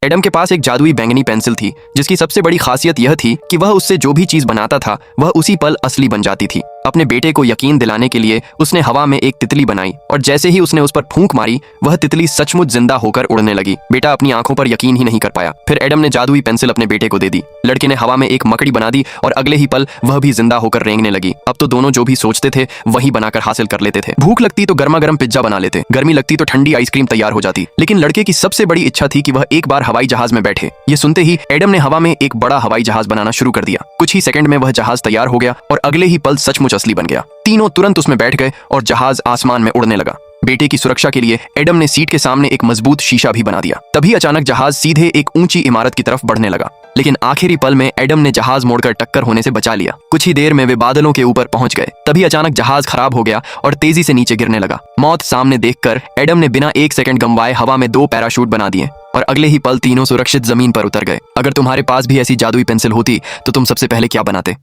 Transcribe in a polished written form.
Adam के पास एक जादुई बैंगनी पेंसिल थी जिसकी सबसे बड़ी खासियत यह थी कि वह उससे जो भी चीज बनाता था वह उसी पल असली बन जाती थी। अपने बेटे को यकीन दिलाने के लिए उसने हवा में एक तितली बनाई और जैसे ही उसने उस पर फूंक मारी वह तितली सचमुच जिंदा होकर उड़ने लगी। बेटा अपनी आंखों पर यकीन ही नहीं कर पाया। फिर एडम ने जादुई पेंसिल अपने बेटे को दे दी। लड़के ने हवा में एक मकड़ी बना दी और अगले ही पल वह भी जिंदा होकर रेंगने लगी। अब तो दोनों जो भी सोचते थे वही बनाकर हासिल कर लेते थे। भूख लगती तो गर्मा गर्म पिज्जा बना लेते, गर्मी लगती तो ठंडी आइसक्रीम तैयार हो जाती। लेकिन लड़के की सबसे बड़ी इच्छा थी कि वह एक बार हवाई जहाज में बैठे। ये सुनते ही एडम ने हवा में एक बड़ा हवाई जहाज बनाना शुरू कर दिया। कुछ ही सेकंड में वह जहाज तैयार हो गया और अगले ही पल सचमुच असली बन गया। तीनों तुरंत उसमें बैठ गए और जहाज आसमान में उड़ने लगा। बेटे की सुरक्षा के लिए एडम ने सीट के सामने एक मजबूत शीशा भी बना दिया। तभी अचानक जहाज सीधे एक ऊंची इमारत की तरफ बढ़ने लगा, लेकिन आखिरी पल में एडम ने जहाज मोड़कर टक्कर होने से बचा लिया। कुछ ही देर में वे बादलों के ऊपर पहुंच गए। तभी अचानक जहाज खराब हो गया और तेजी से नीचे गिरने लगा। मौत सामने देखकर एडम ने बिना एक सेकंड गंवाए हवा में 2 पैराशूट बना दिए और अगले ही पल तीनों सुरक्षित जमीन पर उतर गए। अगर तुम्हारे पास भी ऐसी जादुई पेंसिल होती तो तुम सबसे पहले क्या बनाते?